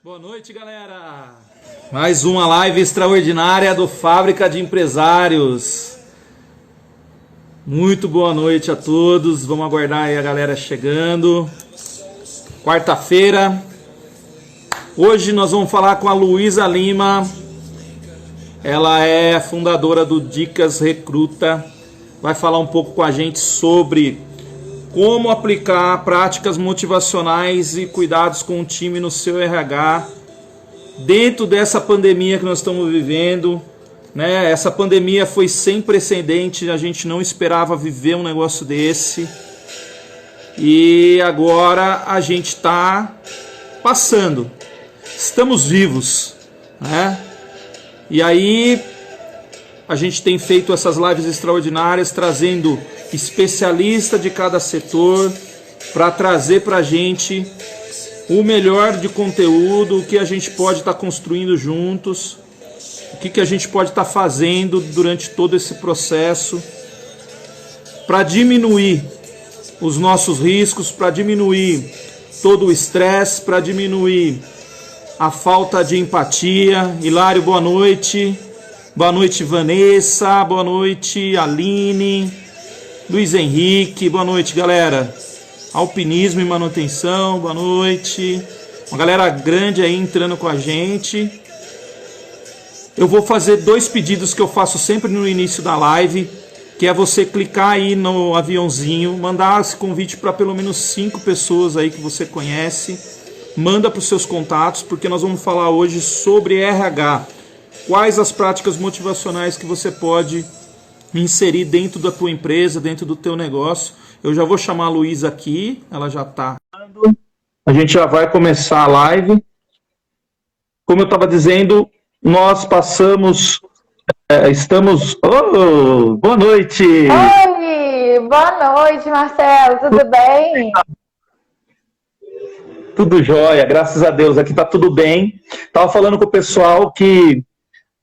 Boa noite, galera! Mais uma live extraordinária do Fábrica de Empresários. Muito boa noite a todos. Vamos aguardar aí a galera chegando. Quarta-feira. Hoje nós vamos falar com a Luísa Lima. Ela é fundadora do Dicas Recruta. Vai falar um pouco com a gente sobre como aplicar práticas motivacionais e cuidados com o time no seu RH dentro dessa pandemia que nós estamos vivendo, né? Essa pandemia foi sem precedente, a gente não esperava viver um negócio desse e agora a gente está passando, estamos vivos, né? E aí a gente tem feito essas lives extraordinárias, trazendo especialista de cada setor para trazer para a gente o melhor de conteúdo, o que a gente pode estar construindo juntos, o que a gente pode estar fazendo durante todo esse processo para diminuir os nossos riscos, para diminuir todo o estresse, para diminuir a falta de empatia. Hilário, boa noite. Boa noite, Vanessa. Boa noite, Aline. Luiz Henrique. Boa noite, galera. Alpinismo e manutenção. Boa noite. Uma galera grande aí entrando com a gente. Eu vou fazer dois pedidos que eu faço sempre no início da live, que é você clicar aí no aviãozinho, mandar esse convite para pelo menos 5 pessoas aí que você conhece. Manda para os seus contatos, porque nós vamos falar hoje sobre RH. Quais as práticas motivacionais que você pode inserir dentro da tua empresa, dentro do teu negócio. Eu já vou chamar a Luísa aqui, ela já está. A gente já vai começar a live. Como eu estava dizendo, nós passamos, estamos... Oh, boa noite! Oi, boa noite, Marcelo, tudo bem? Tudo jóia, graças a Deus, aqui está tudo bem. Estava falando com o pessoal que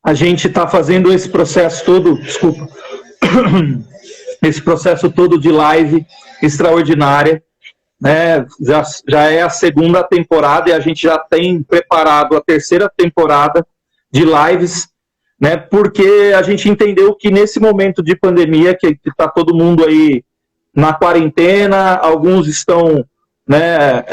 a gente está fazendo esse processo todo, desculpa, esse processo todo de live extraordinária, né? Já é a segunda temporada e a gente já tem preparado a terceira temporada de lives, né? Porque a gente entendeu que nesse momento de pandemia, que está todo mundo aí na quarentena, alguns estão, né,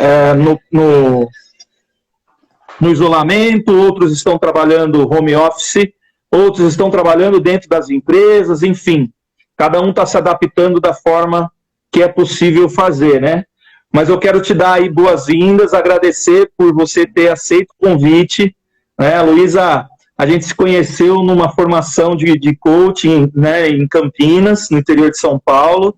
no isolamento, outros estão trabalhando home office, outros estão trabalhando dentro das empresas, enfim, cada um está se adaptando da forma que é possível fazer, né? Mas eu quero te dar aí boas-vindas, agradecer por você ter aceito o convite, né, Luísa? A gente se conheceu numa formação de coaching, né, em Campinas, no interior de São Paulo,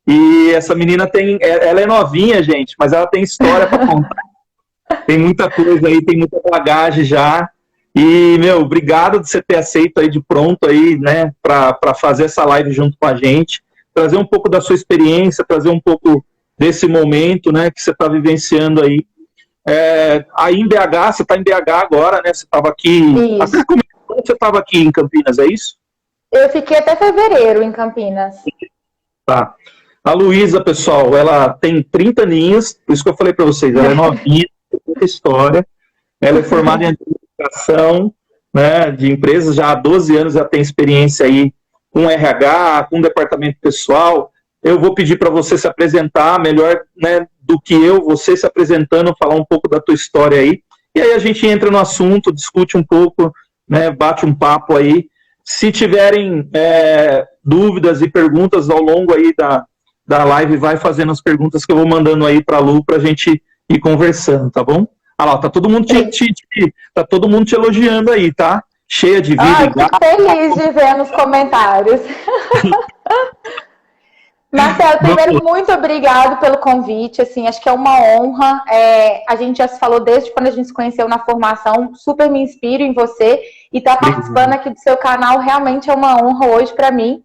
e essa menina ela é novinha, gente, mas ela tem história para contar. Tem muita coisa aí, tem muita bagagem já. E, obrigado de você ter aceito aí de pronto aí, né, para fazer essa live junto com a gente, trazer um pouco da sua experiência, trazer um pouco desse momento, né, que você está vivenciando aí. Aí em BH, você está em BH agora, né? Você estava aqui. Até quando você estava aqui em Campinas, é isso? Eu fiquei até fevereiro em Campinas. Tá. A Luísa, pessoal, ela tem 30 aninhos, por isso que eu falei para vocês, ela é novinha, tem muita história, ela é formada em administração, né, de empresas, já há 12 anos já tem experiência aí com RH, com departamento pessoal. Eu vou pedir para você se apresentar melhor, né, do que você se apresentando, falar um pouco da tua história aí, e aí a gente entra no assunto, discute um pouco, né, bate um papo aí. Se tiverem dúvidas e perguntas ao longo aí da live, vai fazendo as perguntas que eu vou mandando aí para a Lu, para a gente ir conversando, tá bom? Olha lá, tá todo mundo te elogiando aí, tá? Cheia de vida. Ai, que feliz de ver nos comentários. Marcelo, primeiro, muito obrigado pelo convite, assim, acho que é uma honra. A gente já se falou desde quando a gente se conheceu na formação, super me inspiro em você, e estar participando aqui do seu canal realmente é uma honra hoje para mim.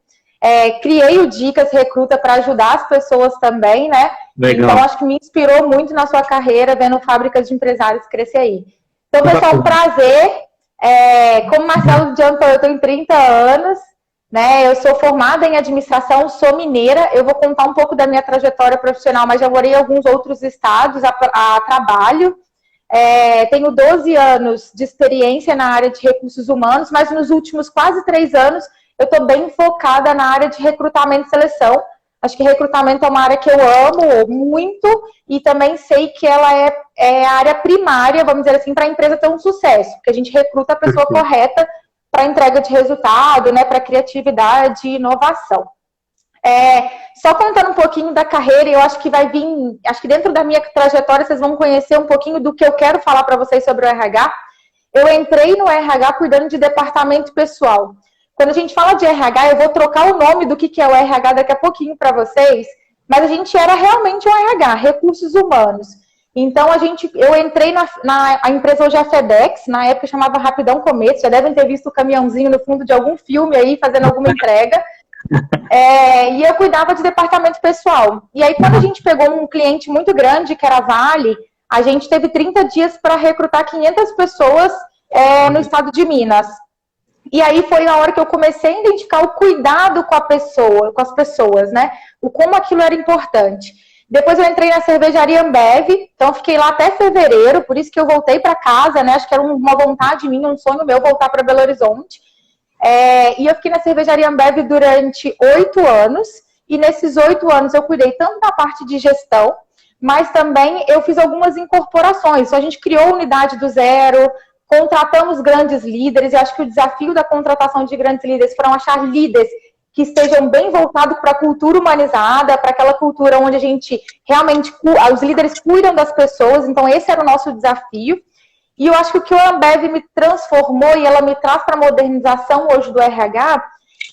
Criei o Dicas Recruta para ajudar as pessoas também, né? Legal. Então, acho que me inspirou muito na sua carreira, vendo Fábricas de Empresários crescer aí. Então, pessoal, prazer. Como o Marcelo adiantou, eu tenho 30 anos, né? Eu sou formada em administração, sou mineira. Eu vou contar um pouco da minha trajetória profissional, mas já morei em alguns outros estados a trabalho. Tenho 12 anos de experiência na área de recursos humanos, mas nos últimos quase 3 anos eu estou bem focada na área de recrutamento e seleção. Acho que recrutamento é uma área que eu amo muito e também sei que ela é a área primária, vamos dizer assim, para a empresa ter um sucesso, porque a gente recruta a pessoa correta para entrega de resultado, né, para criatividade e inovação. Só contando um pouquinho da carreira, eu acho que vai vir, acho que dentro da minha trajetória vocês vão conhecer um pouquinho do que eu quero falar para vocês sobre o RH. Eu entrei no RH cuidando de departamento pessoal. Quando a gente fala de RH, eu vou trocar o nome do que é o RH daqui a pouquinho para vocês, mas a gente era realmente um RH, recursos humanos. Então, eu entrei a empresa hoje é a FedEx, na época chamava Rapidão Cometa, já devem ter visto o caminhãozinho no fundo de algum filme aí, fazendo alguma entrega. E eu cuidava de departamento pessoal. E aí, quando a gente pegou um cliente muito grande, que era a Vale, a gente teve 30 dias para recrutar 500 pessoas no estado de Minas. E aí foi a hora que eu comecei a identificar o cuidado com a com as pessoas, né? O como aquilo era importante. Depois eu entrei na cervejaria Ambev, então fiquei lá até fevereiro, por isso que eu voltei para casa, né? Acho que era uma vontade minha, um sonho meu voltar para Belo Horizonte. E eu fiquei na cervejaria Ambev durante 8 anos, e nesses 8 anos eu cuidei tanto da parte de gestão, mas também eu fiz algumas incorporações. Então, a gente criou unidade do zero, contratamos grandes líderes, e acho que o desafio da contratação de grandes líderes foram achar líderes que estejam bem voltados para a cultura humanizada, para aquela cultura onde a gente realmente, os líderes cuidam das pessoas, então esse era o nosso desafio. E eu acho que o que o Ambev me transformou e ela me traz para a modernização hoje do RH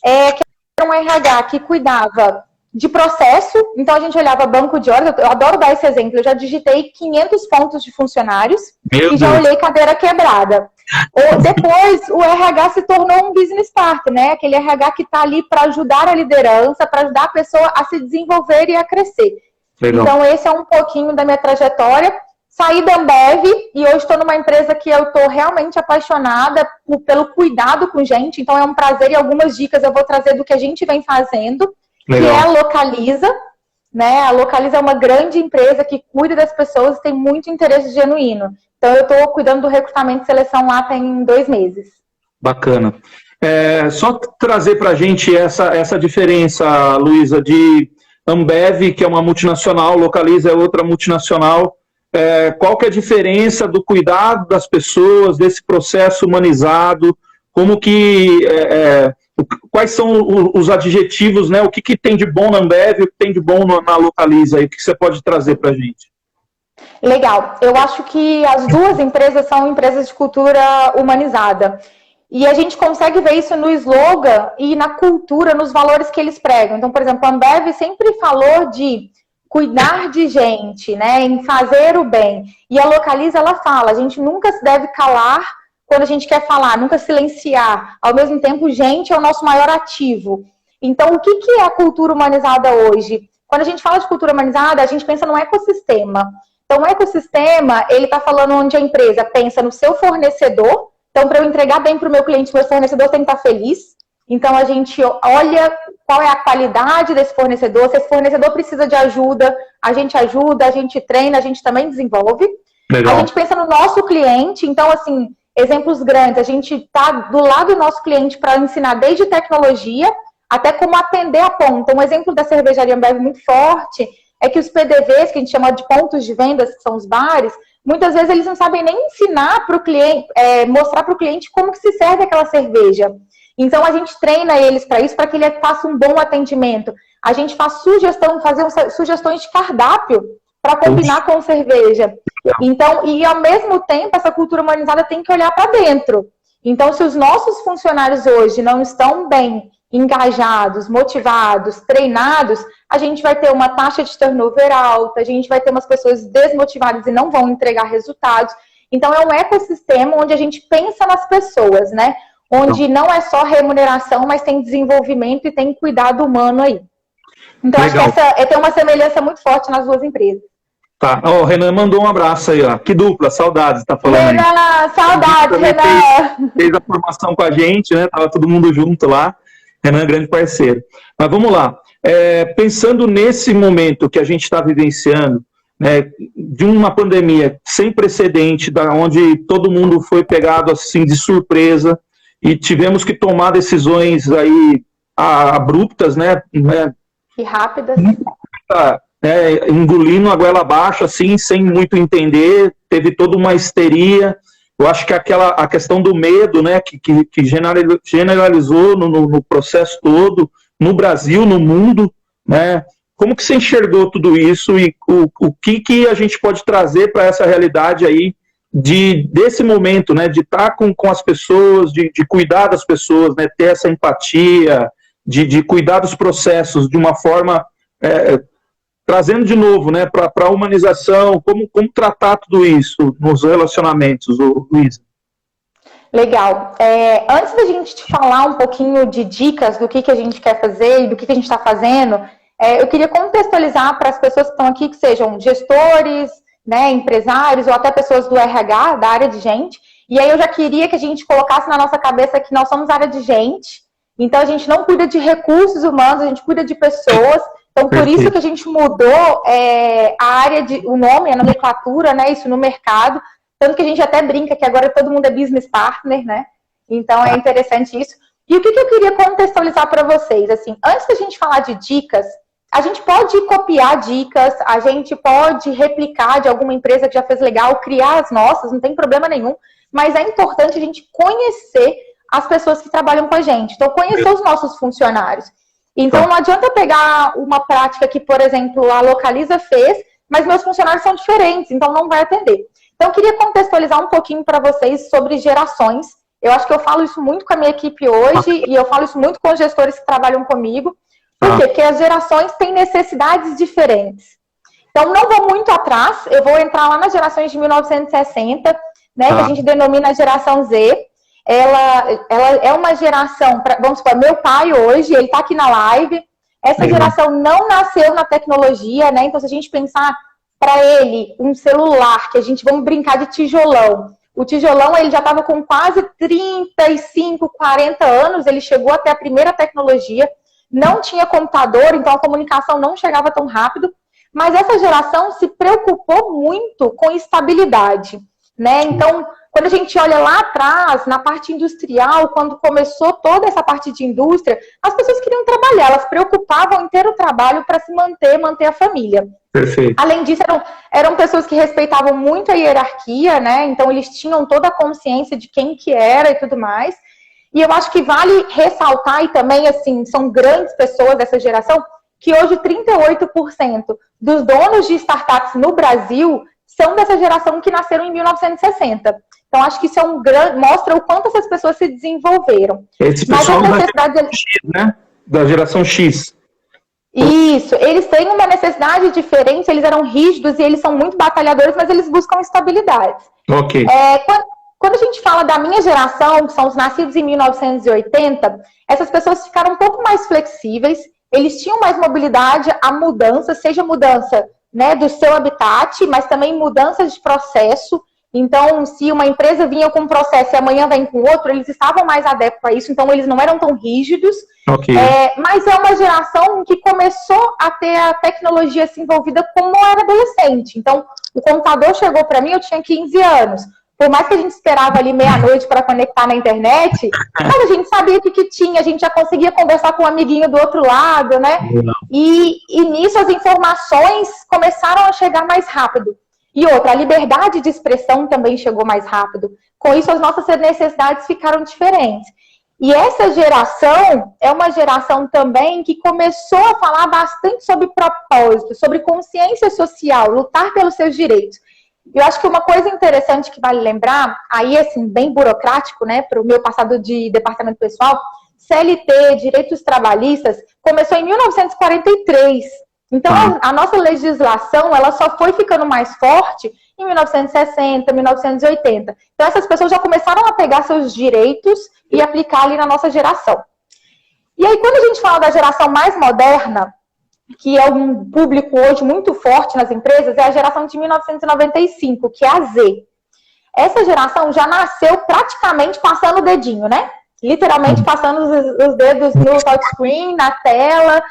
é que era um RH que cuidava de processo, então a gente olhava banco de horas, eu adoro dar esse exemplo, eu já digitei 500 pontos de funcionários e já olhei cadeira quebrada. Depois, o RH se tornou um business partner, né? Aquele RH que está ali para ajudar a liderança, para ajudar a pessoa a se desenvolver e a crescer. Legal. Então, esse é um pouquinho da minha trajetória. Saí da Ambev e hoje estou numa empresa que eu estou realmente apaixonada pelo cuidado com gente, então é um prazer e algumas dicas eu vou trazer do que a gente vem fazendo. Legal. Que é a Localiza, né? A Localiza é uma grande empresa que cuida das pessoas e tem muito interesse genuíno. Então, eu estou cuidando do recrutamento e seleção lá tem 2 meses. Bacana. Só trazer para a gente essa diferença, Luísa, de Ambev, que é uma multinacional, Localiza é outra multinacional. Qual que é a diferença do cuidado das pessoas, desse processo humanizado? Como que... quais são os adjetivos, né? O que tem de bom na Ambev e o que tem de bom na Localiza? O que você pode trazer para a gente? Legal. Eu acho que as duas empresas são empresas de cultura humanizada. E a gente consegue ver isso no slogan e na cultura, nos valores que eles pregam. Então, por exemplo, a Ambev sempre falou de cuidar de gente, né? Em fazer o bem. E a Localiza, ela fala, a gente nunca se deve calar quando a gente quer falar, nunca silenciar. Ao mesmo tempo, gente é o nosso maior ativo. Então, o que é a cultura humanizada hoje? Quando a gente fala de cultura humanizada, a gente pensa num ecossistema. Então, o ecossistema, ele está falando onde a empresa pensa no seu fornecedor. Então, para eu entregar bem para o meu cliente, meu fornecedor tem que estar feliz. Então, a gente olha qual é a qualidade desse fornecedor. Se esse fornecedor precisa de ajuda, a gente treina, a gente também desenvolve. Legal. A gente pensa no nosso cliente. Então, assim, exemplos grandes. A gente está do lado do nosso cliente para ensinar desde tecnologia até como atender a ponta. Um exemplo da cervejaria Ambev muito forte é que os PDVs, que a gente chama de pontos de vendas, que são os bares, muitas vezes eles não sabem nem ensinar para o cliente, mostrar para o cliente como que se serve aquela cerveja. Então, a gente treina eles para isso, para que ele faça um bom atendimento. A gente faz sugestões de cardápio para combinar com cerveja. Então, e ao mesmo tempo, essa cultura humanizada tem que olhar para dentro. Então, se os nossos funcionários hoje não estão bem engajados, motivados, treinados, a gente vai ter uma taxa de turnover alta, a gente vai ter umas pessoas desmotivadas e não vão entregar resultados. Então, é um ecossistema onde a gente pensa nas pessoas, né? Onde não é só remuneração, mas tem desenvolvimento e tem cuidado humano aí. Então, legal. Acho que tem uma semelhança muito forte nas duas empresas. Tá, o Renan mandou um abraço aí, ó. Que dupla, saudades, tá falando Renan, aí. saudades, Renan. Fez a formação com a gente, né? Tava todo mundo junto lá. Renan é grande parceiro. Mas vamos lá. Pensando nesse momento que a gente está vivenciando, né, de uma pandemia sem precedente, onde todo mundo foi pegado assim de surpresa e tivemos que tomar decisões aí abruptas, né, e rápidas, engolindo a goela abaixo, assim, sem muito entender, teve toda uma histeria. Eu acho que a questão do medo, né, que generalizou no processo todo, no Brasil, no mundo, né? Como que você enxergou tudo isso e o que a gente pode trazer para essa realidade aí desse momento, né, de estar com as pessoas, de cuidar das pessoas, né, ter essa empatia, de cuidar dos processos de uma forma, trazendo de novo, né, para a humanização, como tratar tudo isso nos relacionamentos, Luísa? Legal. Antes da gente falar um pouquinho de dicas do que a gente quer fazer e do que a gente está fazendo, eu queria contextualizar para as pessoas que estão aqui, que sejam gestores, né, empresários ou até pessoas do RH, da área de gente. E aí eu já queria que a gente colocasse na nossa cabeça que nós somos área de gente, então a gente não cuida de recursos humanos, a gente cuida de pessoas. Então, por isso que a gente mudou a área, o nome, a nomenclatura, né, isso no mercado, tanto que a gente até brinca que agora todo mundo é business partner, né? Então, é interessante isso. E o que eu queria contextualizar para vocês? Assim, antes da gente falar de dicas, a gente pode copiar dicas, a gente pode replicar de alguma empresa que já fez legal, criar as nossas, não tem problema nenhum, mas é importante a gente conhecer as pessoas que trabalham com a gente. Então, conhecer os nossos funcionários. Então, não adianta pegar uma prática que, por exemplo, a Localiza fez, mas meus funcionários são diferentes, então não vai atender. Então, eu queria contextualizar um pouquinho para vocês sobre gerações. Eu acho que eu falo isso muito com a minha equipe hoje e eu falo isso muito com os gestores que trabalham comigo. Por quê? Porque as gerações têm necessidades diferentes. Então, não vou muito atrás, eu vou entrar lá nas gerações de 1960, né, que a gente denomina a geração Z. Ela é uma geração, vamos supor, meu pai hoje, ele está aqui na live, essa geração não nasceu na tecnologia, né? Então, se a gente pensar para ele um celular, que a gente, vamos brincar de tijolão, o tijolão ele já estava com quase 35, 40 anos, ele chegou até a primeira tecnologia, não tinha computador, então a comunicação não chegava tão rápido, mas essa geração se preocupou muito com estabilidade, né? Então, quando a gente olha lá atrás, na parte industrial, quando começou toda essa parte de indústria, as pessoas queriam trabalhar, elas preocupavam em ter o trabalho para se manter a família. Perfeito. Além disso, eram pessoas que respeitavam muito a hierarquia, né? Então, eles tinham toda a consciência de quem que era e tudo mais. E eu acho que vale ressaltar, e também, assim, são grandes pessoas dessa geração, que hoje 38% dos donos de startups no Brasil são dessa geração que nasceram em 1960. Então, acho que isso mostra o quanto essas pessoas se desenvolveram. Esse pessoal da geração X. Isso, eles têm uma necessidade diferente, eles eram rígidos e eles são muito batalhadores, mas eles buscam estabilidade. Ok. Quando a gente fala da minha geração, que são os nascidos em 1980, essas pessoas ficaram um pouco mais flexíveis, eles tinham mais mobilidade a mudança, seja mudança, né, do seu habitat, mas também mudanças de processo. Então, se uma empresa vinha com um processo e amanhã vem com outro, eles estavam mais adeptos a isso, então eles não eram tão rígidos. Okay. Mas é uma geração que começou a ter a tecnologia se envolvida como era adolescente. Então, o computador chegou para mim, eu tinha 15 anos. Por mais que a gente esperava ali meia-noite para conectar na internet, mas a gente sabia o que tinha, a gente já conseguia conversar com um amiguinho do outro lado, né? E nisso as informações começaram a chegar mais rápido. E outra, a liberdade de expressão também chegou mais rápido. Com isso, as nossas necessidades ficaram diferentes. E essa geração é uma geração também que começou a falar bastante sobre propósito, sobre consciência social, lutar pelos seus direitos. Eu acho que uma coisa interessante que vale lembrar, aí assim, bem burocrático, né, para o meu passado de departamento pessoal, CLT, direitos trabalhistas, começou em 1943. Então, a nossa legislação, ela só foi ficando mais forte em 1960, 1980. Então, essas pessoas já começaram a pegar seus direitos e aplicar ali na nossa geração. E aí, quando a gente fala da geração mais moderna, que é um público hoje muito forte nas empresas, é a geração de 1995, que é a Z. Essa geração já nasceu praticamente passando o dedinho, né? Literalmente passando os dedos no touchscreen, na tela.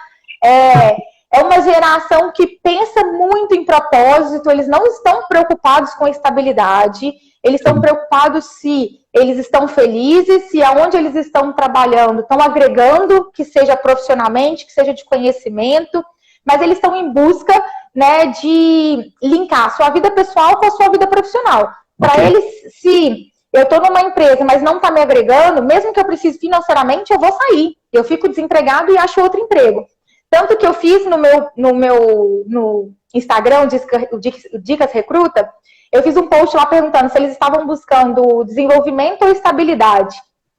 É uma geração que pensa muito em propósito, eles não estão preocupados com estabilidade, eles estão preocupados se eles estão felizes, se aonde eles estão trabalhando estão agregando, que seja profissionalmente, que seja de conhecimento, mas eles estão em busca, né, de linkar a sua vida pessoal com a sua vida profissional. Para eles, se eu estou numa empresa, mas não está me agregando, mesmo que eu precise financeiramente, eu vou sair. Eu fico desempregado e acho outro emprego. Tanto que eu fiz no Instagram, o Dicas Recruta, eu fiz um post lá perguntando se eles estavam buscando desenvolvimento ou estabilidade.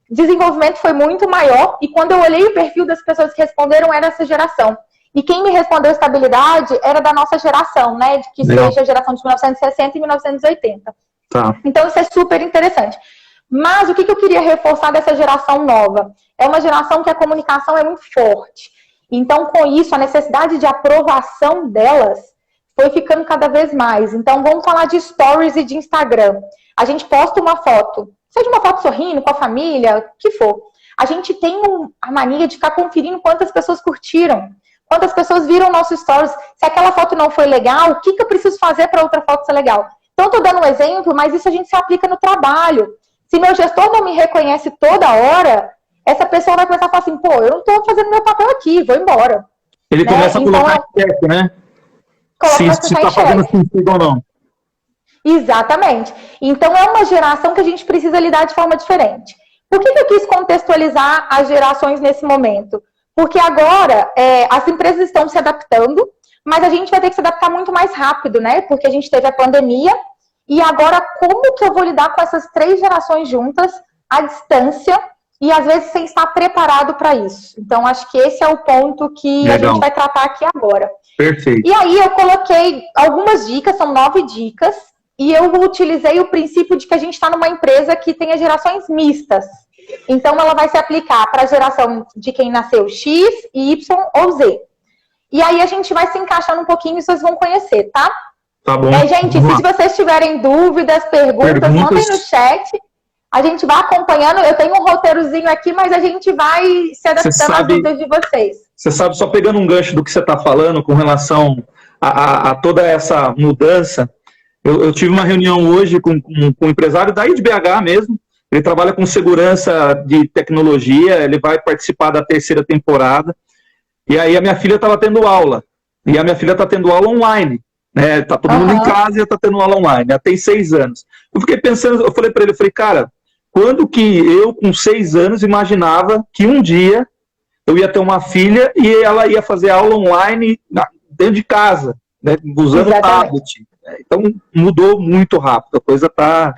Desenvolvimento foi muito maior, e quando eu olhei o perfil das pessoas que responderam, era essa geração. E quem me respondeu estabilidade era da nossa geração, né? Que seja a geração de 1960 e 1980. Tá. Então isso é super interessante. Mas o que eu queria reforçar dessa geração nova? É uma geração que a comunicação é muito forte. Então, com isso, a necessidade de aprovação delas foi ficando cada vez mais. Então, vamos falar de stories e de Instagram. A gente posta uma foto, seja uma foto sorrindo, com a família, o que for. A gente tem a mania de ficar conferindo quantas pessoas curtiram, quantas pessoas viram nosso stories. Se aquela foto não foi legal, o que eu preciso fazer para outra foto ser legal? Então, estou dando um exemplo, mas isso a gente se aplica no trabalho. Se meu gestor não me reconhece toda hora, essa pessoa vai começar a falar assim, pô, eu não estou fazendo meu papel aqui, vou embora. Ele começa a colocar em xeque, né? Se está fazendo sentido ou não. Exatamente. Então, é uma geração que a gente precisa lidar de forma diferente. Por que eu quis contextualizar as gerações nesse momento? Porque agora as empresas estão se adaptando, mas a gente vai ter que se adaptar muito mais rápido, né? Porque a gente teve a pandemia, e agora como que eu vou lidar com essas 3 gerações juntas, à distância, e às vezes sem estar preparado para isso. Então, acho que esse é o ponto que a gente vai tratar aqui agora. Perfeito. E aí eu coloquei algumas dicas, são 9 dicas, e eu utilizei o princípio de que a gente está numa empresa que tem as gerações mistas. Então, ela vai se aplicar para a geração de quem nasceu X, Y ou Z. E aí a gente vai se encaixando um pouquinho e vocês vão conhecer, tá? Tá bom. Gente, se vocês tiverem dúvidas, perguntas, mandem no chat. A gente vai acompanhando. Eu tenho um roteirozinho aqui, mas a gente vai se adaptando às dúvidas de vocês. Você sabe, só pegando um gancho do que você está falando com relação a toda essa mudança, eu tive uma reunião hoje com um empresário daí de BH mesmo. Ele trabalha com segurança de tecnologia, ele vai participar da 3ª temporada. E aí a minha filha estava tendo aula. E a minha filha está tendo aula online. Né? Tá todo mundo em casa e ela está tendo aula online. Ela tem 6 anos. Eu fiquei pensando, eu falei para ele, cara, quando que eu, com 6 anos, imaginava que um dia eu ia ter uma filha e ela ia fazer aula online dentro de casa, né? Usando o tablet. Então, mudou muito rápido. A coisa está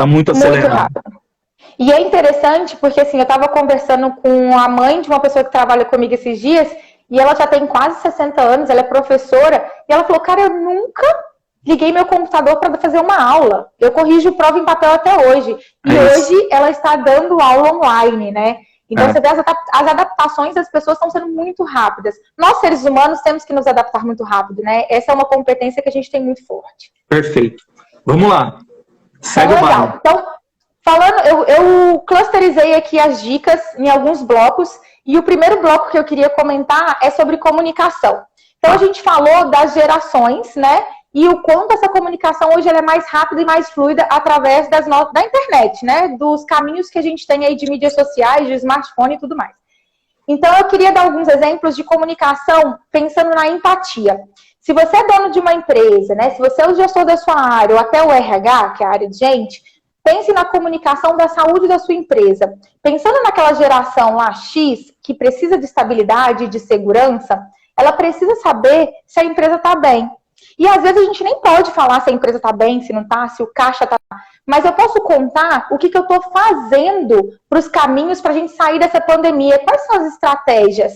muito acelerada. Muito rápido. E é interessante porque, assim, eu estava conversando com a mãe de uma pessoa que trabalha comigo esses dias, e ela já tem quase 60 anos, ela é professora, e ela falou, cara, eu nunca liguei meu computador para fazer uma aula. Eu corrijo prova em papel até hoje. E hoje ela está dando aula online, né? Então, você vê as adaptações das pessoas estão sendo muito rápidas. Nós, seres humanos, temos que nos adaptar muito rápido, né? Essa é uma competência que a gente tem muito forte. Perfeito. Vamos lá. Segue o baile. Então, falando, eu clusterizei aqui as dicas em alguns blocos, e o primeiro bloco que eu queria comentar é sobre comunicação. Então, a gente falou das gerações, né? E o quanto essa comunicação hoje ela é mais rápida e mais fluida através da internet, né? Dos caminhos que a gente tem aí de mídias sociais, de smartphone e tudo mais. Então, eu queria dar alguns exemplos de comunicação pensando na empatia. Se você é dono de uma empresa, né? Se você é o gestor da sua área ou até o RH, que é a área de gente, pense na comunicação da saúde da sua empresa. Pensando naquela geração lá X, que precisa de estabilidade e de segurança, ela precisa saber se a empresa está bem. E às vezes a gente nem pode falar se a empresa está bem, se não está, se o caixa está. Mas eu posso contar o que eu estou fazendo para os caminhos para a gente sair dessa pandemia. Quais são as estratégias?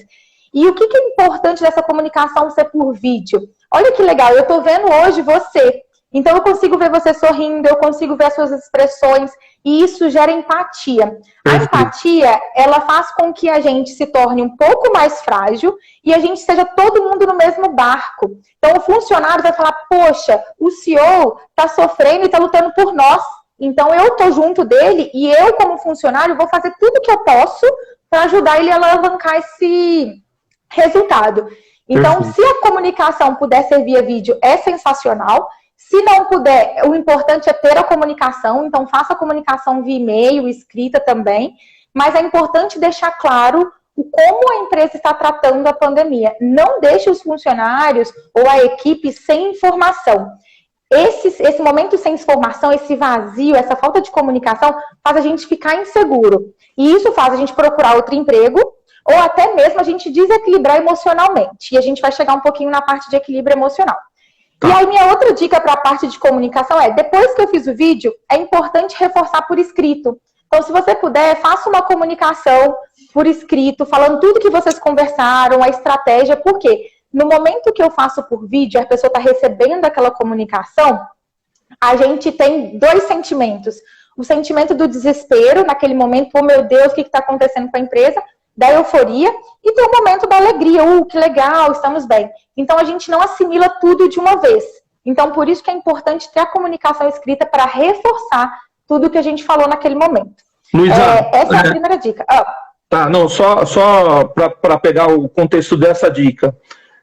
E o que é importante dessa comunicação ser por vídeo? Olha que legal, eu estou vendo hoje você. Então eu consigo ver você sorrindo, eu consigo ver as suas expressões, e isso gera empatia. A empatia, ela faz com que a gente se torne um pouco mais frágil e a gente esteja todo mundo no mesmo barco. Então o funcionário vai falar, poxa, o CEO está sofrendo e está lutando por nós. Então eu estou junto dele e eu, como funcionário, vou fazer tudo o que eu posso para ajudar ele a alavancar esse resultado. Então, Perfeito. se a comunicação puder ser via vídeo, é sensacional. Se não puder, o importante é ter a comunicação, então faça a comunicação via e-mail, escrita também, mas é importante deixar claro como a empresa está tratando a pandemia. Não deixe os funcionários ou a equipe sem informação. Esse momento sem informação, esse vazio, essa falta de comunicação, faz a gente ficar inseguro. E isso faz a gente procurar outro emprego, ou até mesmo a gente desequilibrar emocionalmente. E a gente vai chegar um pouquinho na parte de equilíbrio emocional. E aí, minha outra dica para a parte de comunicação é, depois que eu fiz o vídeo, é importante reforçar por escrito. Então, se você puder, faça uma comunicação por escrito, falando tudo que vocês conversaram, a estratégia, por quê? No momento que eu faço por vídeo, a pessoa está recebendo aquela comunicação, a gente tem dois sentimentos. O sentimento do desespero, naquele momento, oh meu Deus, o que está acontecendo com a empresa? Da euforia, e tem o momento da alegria, que legal, estamos bem. Então, a gente não assimila tudo de uma vez. Então, por isso que é importante ter a comunicação escrita para reforçar tudo que a gente falou naquele momento. Luísa, essa é a primeira dica. Tá, não, só para pegar o contexto dessa dica.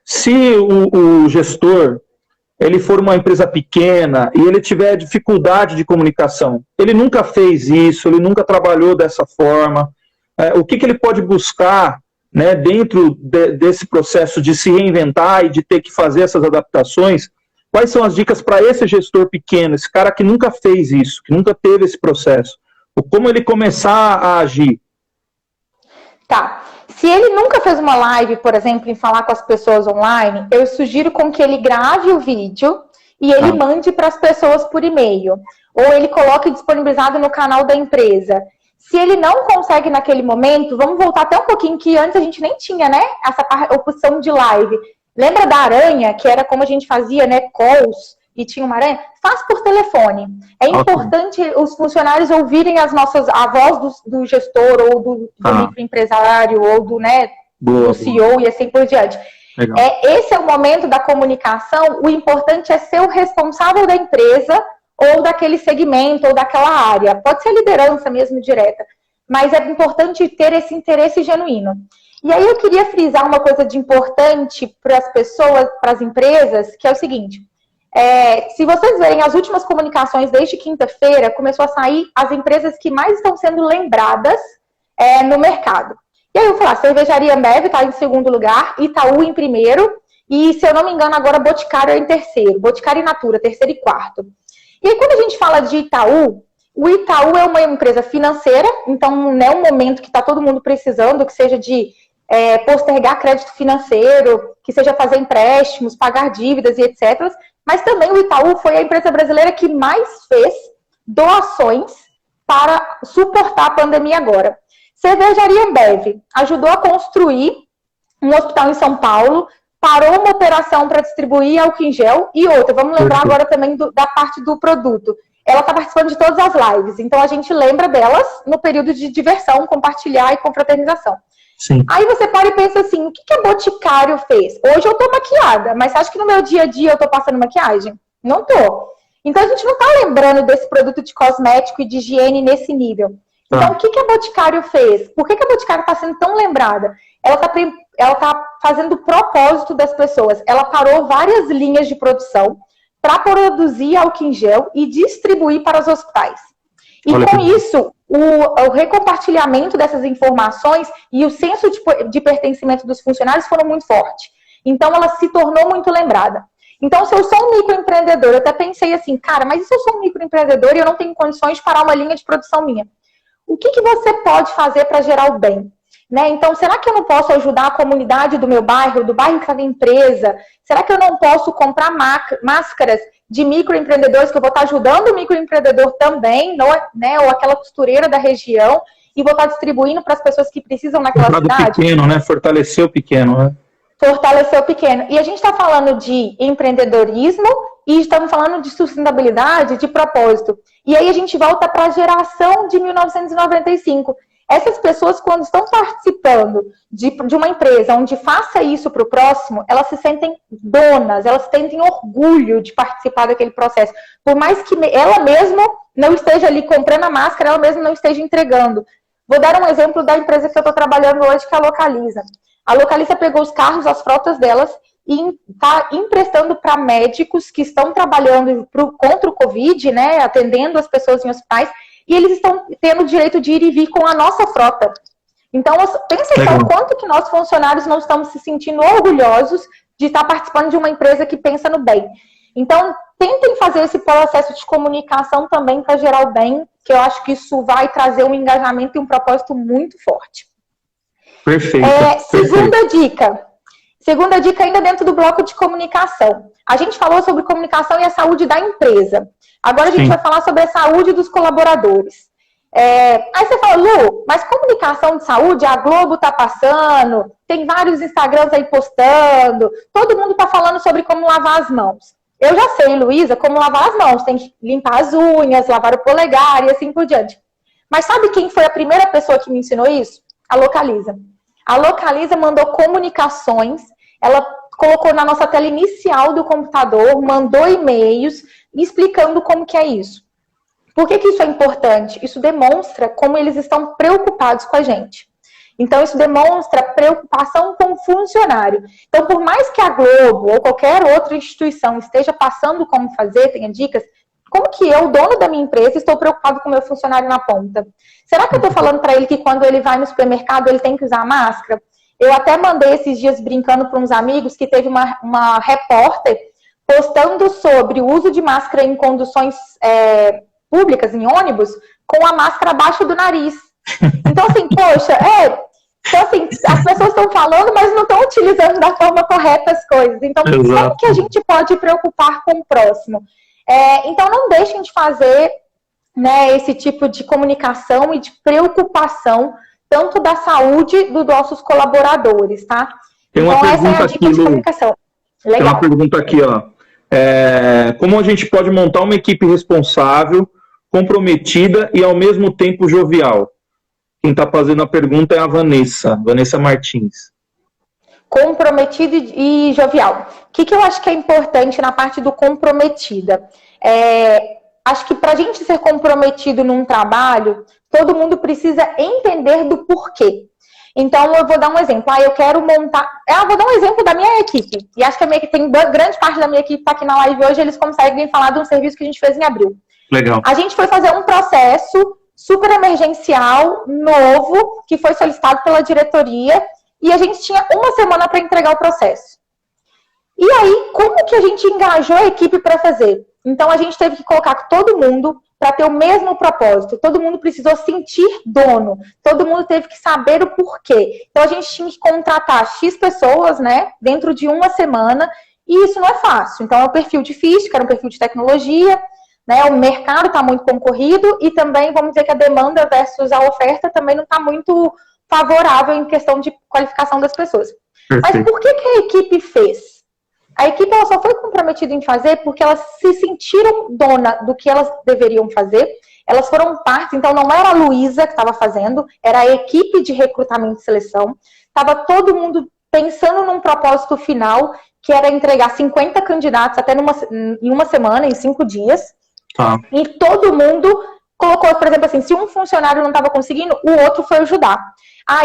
Se o gestor ele for uma empresa pequena e ele tiver dificuldade de comunicação, ele nunca fez isso, ele nunca trabalhou dessa forma, o que ele pode buscar, né, dentro desse processo de se reinventar e de ter que fazer essas adaptações? Quais são as dicas para esse gestor pequeno, esse cara que nunca fez isso, que nunca teve esse processo? Como ele começar a agir? Tá. Se ele nunca fez uma live, por exemplo, em falar com as pessoas online, eu sugiro com que ele grave o vídeo e ele mande para as pessoas por e-mail. Ou ele coloque disponibilizado no canal da empresa. Se ele não consegue naquele momento, vamos voltar até um pouquinho, que antes a gente nem tinha, né, essa opção de live. Lembra da aranha, que era como a gente fazia, né, calls, e tinha uma aranha? Faz por telefone. É importante os funcionários ouvirem a voz do gestor, ou do microempresário, ou do CEO, e assim por diante. Esse é o momento da comunicação. O importante é ser o responsável da empresa, ou daquele segmento, ou daquela área. Pode ser liderança mesmo direta, mas é importante ter esse interesse genuíno. E aí eu queria frisar uma coisa de importante para as pessoas, para as empresas, que é o seguinte, se vocês verem as últimas comunicações desde quinta-feira, começou a sair as empresas que mais estão sendo lembradas no mercado. E aí eu vou falar, Cervejaria Ambev está em segundo lugar, Itaú em primeiro, e se eu não me engano agora Boticário é em terceiro, Boticário e Natura, terceiro e quarto. E aí, quando a gente fala de Itaú, o Itaú é uma empresa financeira, então não é um momento que está todo mundo precisando, que seja de postergar crédito financeiro, que seja fazer empréstimos, pagar dívidas e etc. Mas também o Itaú foi a empresa brasileira que mais fez doações para suportar a pandemia agora. Cervejaria Ambev ajudou a construir um hospital em São Paulo, parou uma operação para distribuir álcool em gel e outra. Vamos lembrar agora também da parte do produto. Ela está participando de todas as lives, então a gente lembra delas no período de diversão, compartilhar e confraternização. Sim. Aí você para e pensa assim, o que a Boticário fez? Hoje eu tô maquiada, mas você acha que no meu dia a dia eu tô passando maquiagem? Não tô. Então a gente não tá lembrando desse produto de cosmético e de higiene nesse nível. Então o que a Boticário fez? Por que a Boticário está sendo tão lembrada? Ela tá fazendo o propósito das pessoas. Ela parou várias linhas de produção para produzir álcool em gel e distribuir para os hospitais. E com isso, o recompartilhamento dessas informações e o senso de pertencimento dos funcionários foram muito forte. Então, ela se tornou muito lembrada. Então, se eu sou um microempreendedor, eu até pensei assim, cara, mas e se eu sou um microempreendedor e eu não tenho condições de parar uma linha de produção minha? O que você pode fazer para gerar o bem? Né? Então, será que eu não posso ajudar a comunidade do meu bairro, do bairro que está minha empresa? Será que eu não posso comprar máscaras de microempreendedores, que eu vou estar ajudando o microempreendedor também, né? Ou aquela costureira da região, e vou estar distribuindo para as pessoas que precisam naquela cidade? Pequeno, né? Fortalecer o pequeno, né? Fortalecer o pequeno. E a gente está falando de empreendedorismo e estamos falando de sustentabilidade, de propósito. E aí a gente volta para a geração de 1995. Essas pessoas, quando estão participando de uma empresa onde faça isso para o próximo, elas se sentem donas, elas sentem orgulho de participar daquele processo. Por mais que ela mesma não esteja ali comprando a máscara, ela mesma não esteja entregando. Vou dar um exemplo da empresa que eu estou trabalhando hoje, que é a Localiza. A Localiza pegou os carros, as frotas delas, e está emprestando para médicos que estão trabalhando contra o Covid, né, atendendo as pessoas em hospitais, e eles estão tendo o direito de ir e vir com a nossa frota. Então, pensa só o quanto que nós, funcionários, não estamos se sentindo orgulhosos de estar participando de uma empresa que pensa no bem. Então, tentem fazer esse processo de comunicação também para gerar o bem, que eu acho que isso vai trazer um engajamento e um propósito muito forte. Perfeito. Segunda dica ainda dentro do bloco de comunicação. A gente falou sobre comunicação e a saúde da empresa. Agora a gente vai falar sobre a saúde dos colaboradores. Aí você fala, Lu, mas comunicação de saúde, a Globo tá passando, tem vários Instagrams aí postando, todo mundo tá falando sobre como lavar as mãos. Eu já sei, Luísa, como lavar as mãos, tem que limpar as unhas, lavar o polegar e assim por diante. Mas sabe quem foi a primeira pessoa que me ensinou isso? A Localiza. A Localiza mandou comunicações, ela colocou na nossa tela inicial do computador, mandou e-mails explicando como que é isso. Por que que isso é importante? Isso demonstra como eles estão preocupados com a gente. Então, isso demonstra preocupação com o funcionário. Então, por mais que a Globo ou qualquer outra instituição esteja passando como fazer, tenha dicas, como que eu, dono da minha empresa, estou preocupado com o meu funcionário na ponta? Será que eu estou falando para ele que quando ele vai no supermercado ele tem que usar máscara? Eu até mandei esses dias brincando para uns amigos que teve uma repórter postando sobre o uso de máscara em conduções públicas, em ônibus, com a máscara abaixo do nariz. Então, assim, poxa, então, assim, as pessoas estão falando, mas não estão utilizando da forma correta as coisas. Então, como que a gente pode preocupar com o próximo? Então, não deixem de fazer, né, esse tipo de comunicação e de preocupação, tanto da saúde dos nossos colaboradores, tá? Tem uma então, pergunta essa é a dica aqui, de comunicação. Legal. Tem uma pergunta aqui, ó. Como a gente pode montar uma equipe responsável, comprometida e ao mesmo tempo jovial? Quem está fazendo a pergunta é a Vanessa Martins. Comprometida e jovial. O que eu acho que é importante na parte do comprometida? Acho que para a gente ser comprometido num trabalho, todo mundo precisa entender do porquê. Então, eu vou dar um exemplo. Eu quero montar... vou dar um exemplo da minha equipe. E acho que tem grande parte da minha equipe está aqui na live hoje, eles conseguem falar de um serviço que a gente fez em abril. Legal. A gente foi fazer um processo super emergencial, novo, que foi solicitado pela diretoria, e a gente tinha uma semana para entregar o processo. E aí, como que a gente engajou a equipe para fazer? Então, a gente teve que colocar todo mundo para ter o mesmo propósito. Todo mundo precisou sentir dono. Todo mundo teve que saber o porquê. Então, a gente tinha que contratar X pessoas, né, dentro de uma semana, e isso não é fácil. Então, é um perfil difícil, que era um perfil de tecnologia, né, o mercado está muito concorrido e também, vamos dizer que a demanda versus a oferta também não está muito favorável em questão de qualificação das pessoas. Perfeito. Mas por que a equipe fez? A equipe ela só foi comprometida em fazer porque elas se sentiram dona do que elas deveriam fazer, elas foram parte, então não era a Luísa que estava fazendo, era a equipe de recrutamento e seleção, estava todo mundo pensando num propósito final, que era entregar 50 candidatos até em uma semana, em 5 dias, e todo mundo colocou, por exemplo assim, se um funcionário não estava conseguindo, o outro foi ajudar.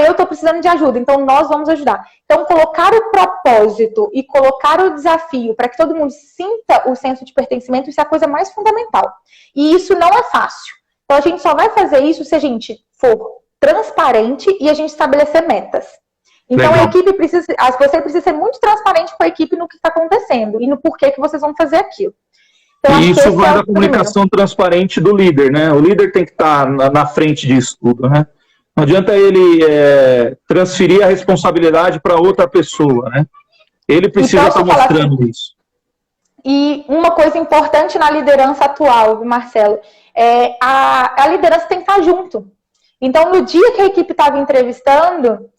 Eu estou precisando de ajuda, então nós vamos ajudar. Então, colocar o propósito e colocar o desafio para que todo mundo sinta o senso de pertencimento, isso é a coisa mais fundamental. E isso não é fácil. Então, a gente só vai fazer isso se a gente for transparente e a gente estabelecer metas. Então, legal. A equipe você precisa ser muito transparente com a equipe no que está acontecendo e no porquê que vocês vão fazer aquilo. Então, e isso vai da comunicação transparente do líder, né? O líder tem que estar na frente disso tudo, né? Não adianta ele transferir a responsabilidade para outra pessoa, né? Ele precisa estar mostrando assim, isso. E uma coisa importante na liderança atual, Marcelo, a liderança tem que estar junto. Então, no dia que a equipe estava entrevistando,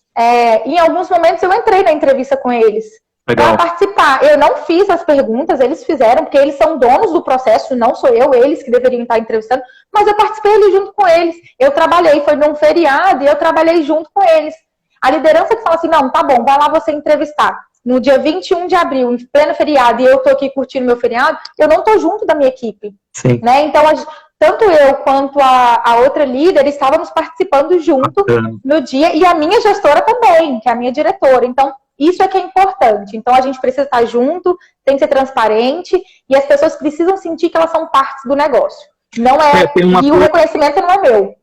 em alguns momentos eu entrei na entrevista com eles. Para participar. Eu não fiz as perguntas, eles fizeram, porque eles são donos do processo, não sou eu, eles que deveriam estar entrevistando, mas eu participei ali junto com eles. Eu trabalhei, foi num feriado e eu trabalhei junto com eles. A liderança que fala assim, não, tá bom, vai lá você entrevistar. No dia 21 de abril, em pleno feriado, e eu tô aqui curtindo meu feriado, eu não tô junto da minha equipe. Sim. Né? Então, tanto eu quanto a outra líder estávamos participando junto no dia, e a minha gestora também, que é a minha diretora. Então, isso é que é importante. Então, a gente precisa estar junto, tem que ser transparente, e as pessoas precisam sentir que elas são partes do negócio. Não é, e o reconhecimento não é meu.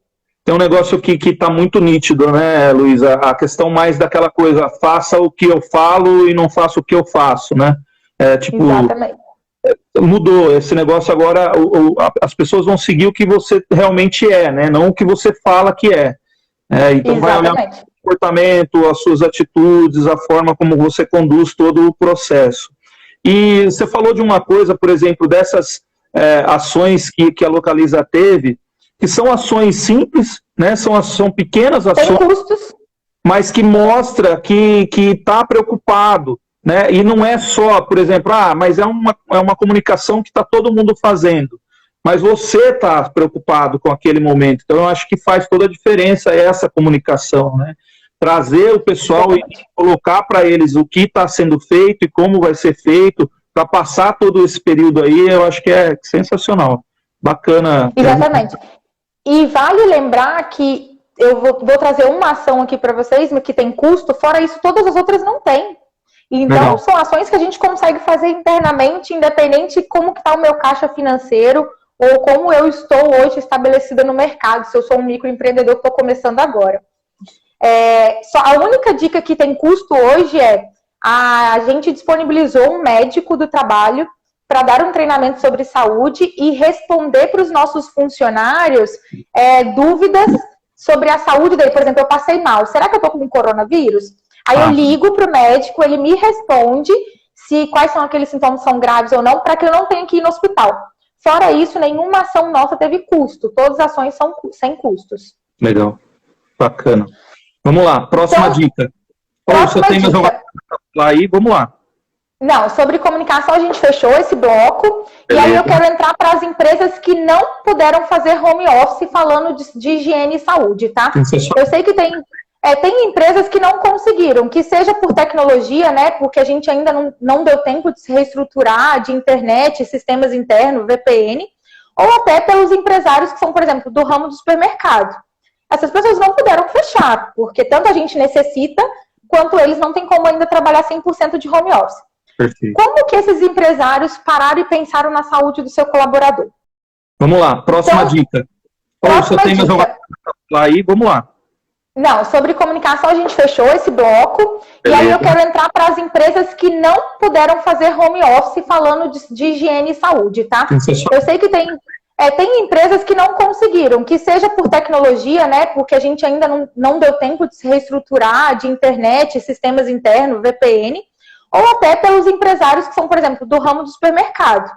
Tem um negócio que está muito nítido, né, Luísa? A questão mais daquela coisa, faça o que eu falo e não faça o que eu faço, né? Exatamente. Mudou esse negócio agora, as pessoas vão seguir o que você realmente é, né? Não o que você fala que é. Então Exatamente. Vai olhar o comportamento, as suas atitudes, a forma como você conduz todo o processo. E você falou de uma coisa, por exemplo, dessas ações que a Localiza teve, que são ações simples, né? São pequenas ações, tem custos, mas que mostra que está preocupado. Né? E não é só, por exemplo, mas é uma comunicação que está todo mundo fazendo, mas você está preocupado com aquele momento. Então, eu acho que faz toda a diferença essa comunicação, né? Trazer o pessoal e colocar para eles o que está sendo feito e como vai ser feito, para passar todo esse período aí, eu acho que é sensacional. Bacana. Exatamente. E vale lembrar que eu vou trazer uma ação aqui para vocês, que tem custo, fora isso, todas as outras não têm. Então, legal, são ações que a gente consegue fazer internamente, independente de como está o meu caixa financeiro ou como eu estou hoje estabelecida no mercado, se eu sou um microempreendedor que estou começando agora. A única dica que tem custo hoje a gente disponibilizou um médico do trabalho para dar um treinamento sobre saúde e responder para os nossos funcionários dúvidas sobre a saúde dele. Por exemplo, eu passei mal, será que eu estou com coronavírus? Aí eu ligo para o médico, ele me responde quais são aqueles sintomas que são graves ou não, para que eu não tenha que ir no hospital. Fora isso, nenhuma ação nossa teve custo. Todas as ações são sem custos. Legal. Bacana. Vamos lá, próxima dica. Você tem mais alguma coisa aí? Vamos lá. Não, sobre comunicação a gente fechou esse bloco. E aí eu quero entrar para as empresas que não puderam fazer home office falando de higiene e saúde, tá? Eu sei que tem empresas que não conseguiram, que seja por tecnologia, né, porque a gente ainda não deu tempo de se reestruturar de internet, sistemas internos, VPN, ou até pelos empresários que são, por exemplo, do ramo do supermercado. Essas pessoas não puderam fechar, porque tanto a gente necessita, quanto eles não têm como ainda trabalhar 100% de home office. Perfeito. Como que esses empresários pararam e pensaram na saúde do seu colaborador? Vamos lá, próxima dica. Você tem mais alguma coisa aí? Vamos lá. Não, sobre comunicação a gente fechou esse bloco. Beleza. E aí eu quero entrar para as empresas que não puderam fazer home office falando de higiene e saúde, tá? Eu sei que tem empresas que não conseguiram, que seja por tecnologia, né? Porque a gente ainda não deu tempo de se reestruturar de internet, sistemas internos, VPN, ou até pelos empresários que são, por exemplo, do ramo do supermercado.